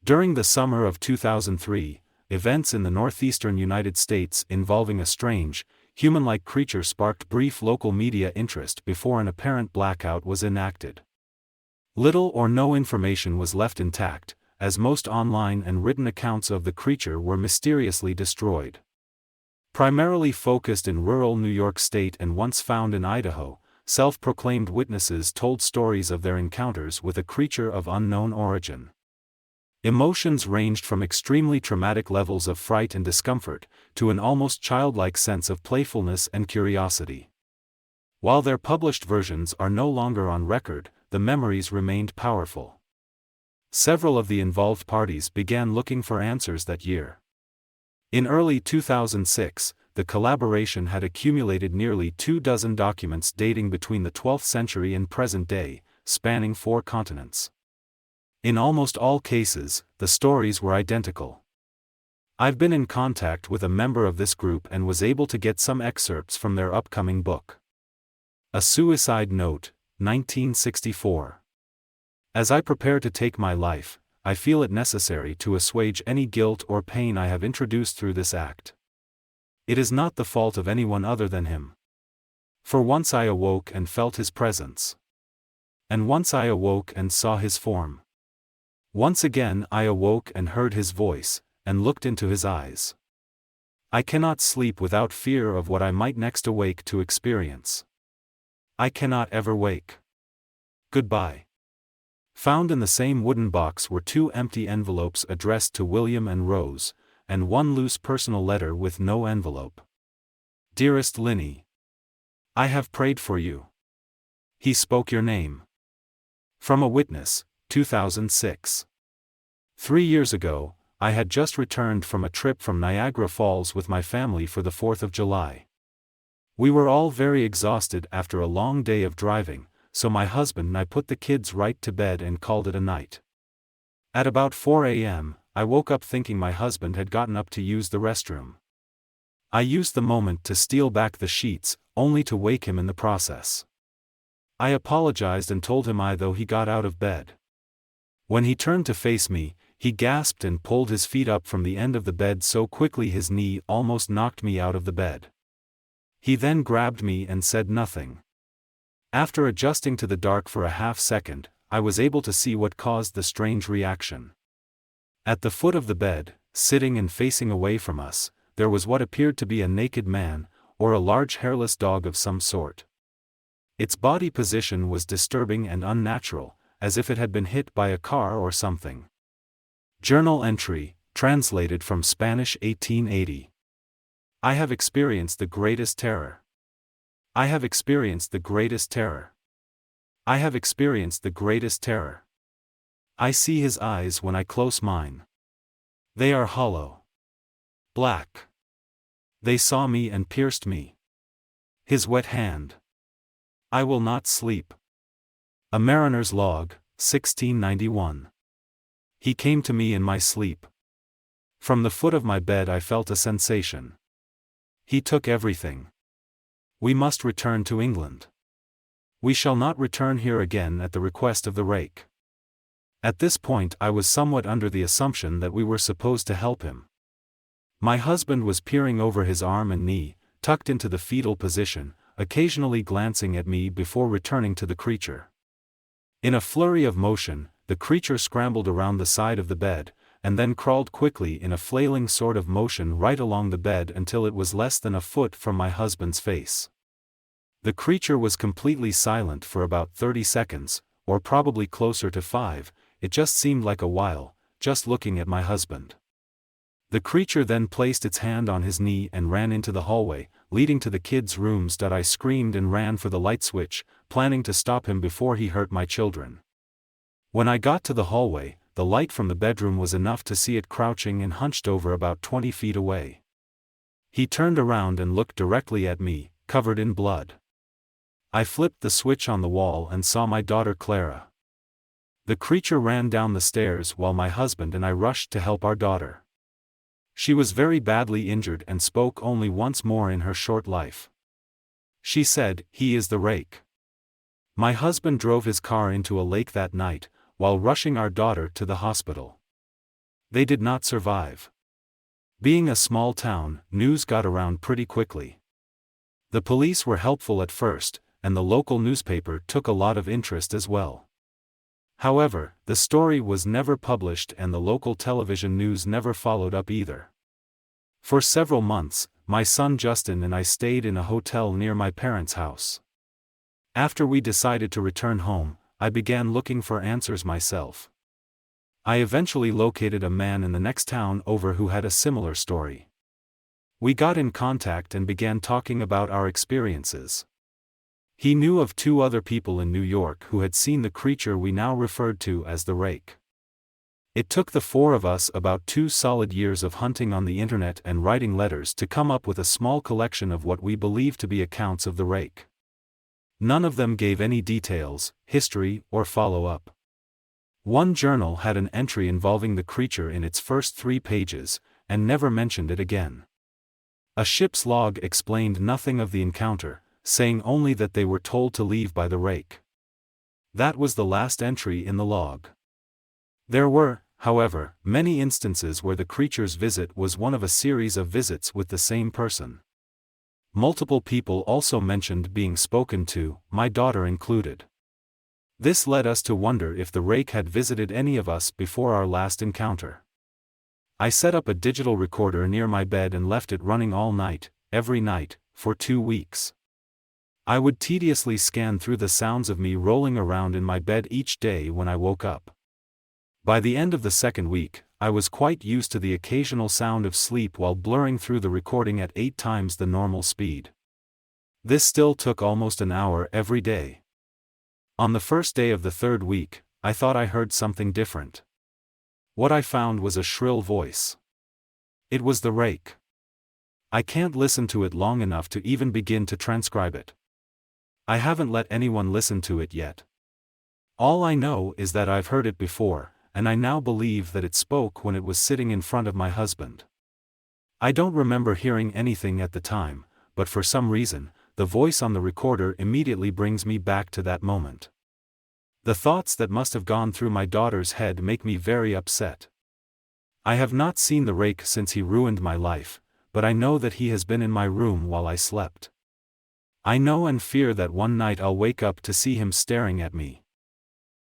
During the summer of 2003, events in the northeastern United States involving a strange, human-like creature sparked brief local media interest before an apparent blackout was enacted. Little or no information was left intact, as most online and written accounts of the creature were mysteriously destroyed. Primarily focused in rural New York State and once found in Idaho, self-proclaimed witnesses told stories of their encounters with a creature of unknown origin. Emotions ranged from extremely traumatic levels of fright and discomfort, to an almost childlike sense of playfulness and curiosity. While their published versions are no longer on record, the memories remained powerful. Several of the involved parties began looking for answers that year. In early 2006, the collaboration had accumulated nearly 24 documents dating between the 12th century and present day, spanning 4 continents. In almost all cases, the stories were identical. I've been in contact with a member of this group and was able to get some excerpts from their upcoming book. A Suicide Note, 1964. As I prepare to take my life, I feel it necessary to assuage any guilt or pain I have introduced through this act. It is not the fault of anyone other than him. For once I awoke and felt his presence. And once I awoke and saw his form. Once again I awoke and heard his voice, and looked into his eyes. I cannot sleep without fear of what I might next awake to experience. I cannot ever wake. Goodbye. Found in the same wooden box were 2 empty envelopes addressed to William and Rose, and 1 loose personal letter with no envelope. Dearest Linny, I have prayed for you. He spoke your name. From a witness, 2006. 3 years ago, I had just returned from a trip from Niagara Falls with my family for the 4th of July. We were all very exhausted after a long day of driving, so my husband and I put the kids right to bed and called it a night. At about 4 a.m., I woke up thinking my husband had gotten up to use the restroom. I used the moment to steal back the sheets, only to wake him in the process. I apologized and told him though he got out of bed. When he turned to face me, he gasped and pulled his feet up from the end of the bed so quickly his knee almost knocked me out of the bed. He then grabbed me and said nothing. After adjusting to the dark for a half second, I was able to see what caused the strange reaction. At the foot of the bed, sitting and facing away from us, there was what appeared to be a naked man, or a large hairless dog of some sort. Its body position was disturbing and unnatural, as if it had been hit by a car or something. Journal entry, translated from Spanish 1880. I have experienced the greatest terror. I have experienced the greatest terror. I have experienced the greatest terror. I see his eyes when I close mine. They are hollow. Black. They saw me and pierced me. His wet hand. I will not sleep. A Mariner's Log, 1691. He came to me in my sleep. From the foot of my bed I felt a sensation. He took everything. We must return to England. We shall not return here again at the request of the Rake. At this point I was somewhat under the assumption that we were supposed to help him. My husband was peering over his arm and knee, tucked into the fetal position, occasionally glancing at me before returning to the creature. In a flurry of motion, the creature scrambled around the side of the bed, and then crawled quickly in a flailing sort of motion right along the bed until it was less than a foot from my husband's face. The creature was completely silent for about 30 seconds, or probably closer to 5, it just seemed like a while, just looking at my husband. The creature then placed its hand on his knee and ran into the hallway, leading to the kids' rooms. I screamed and ran for the light switch, planning to stop him before he hurt my children. When I got to the hallway, the light from the bedroom was enough to see it crouching and hunched over about 20 feet away. He turned around and looked directly at me, covered in blood. I flipped the switch on the wall and saw my daughter Clara. The creature ran down the stairs while my husband and I rushed to help our daughter. She was very badly injured and spoke only once more in her short life. She said, "He is the Rake." My husband drove his car into a lake that night, while rushing our daughter to the hospital. They did not survive. Being a small town, news got around pretty quickly. The police were helpful at first, and the local newspaper took a lot of interest as well. However, the story was never published and the local television news never followed up either. For several months, my son Justin and I stayed in a hotel near my parents' house. After we decided to return home, I began looking for answers myself. I eventually located a man in the next town over who had a similar story. We got in contact and began talking about our experiences. He knew of 2 other people in New York who had seen the creature we now referred to as the Rake. It took the 4 of us about 2 solid years of hunting on the internet and writing letters to come up with a small collection of what we believe to be accounts of the Rake. None of them gave any details, history, or follow-up. One journal had an entry involving the creature in its first 3 pages, and never mentioned it again. A ship's log explained nothing of the encounter, saying only that they were told to leave by the Rake. That was the last entry in the log. There were, however, many instances where the creature's visit was one of a series of visits with the same person. Multiple people also mentioned being spoken to, my daughter included. This led us to wonder if the Rake had visited any of us before our last encounter. I set up a digital recorder near my bed and left it running all night, every night, for 2 weeks. I would tediously scan through the sounds of me rolling around in my bed each day when I woke up. By the end of the 2nd week, I was quite used to the occasional sound of sleep while blurring through the recording at 8 times the normal speed. This still took almost an hour every day. On the first day of the 3rd week, I thought I heard something different. What I found was a shrill voice. It was the Rake. I can't listen to it long enough to even begin to transcribe it. I haven't let anyone listen to it yet. All I know is that I've heard it before, and I now believe that it spoke when it was sitting in front of my husband. I don't remember hearing anything at the time, but for some reason, the voice on the recorder immediately brings me back to that moment. The thoughts that must have gone through my daughter's head make me very upset. I have not seen the Rake since he ruined my life, but I know that he has been in my room while I slept. I know and fear that one night I'll wake up to see him staring at me.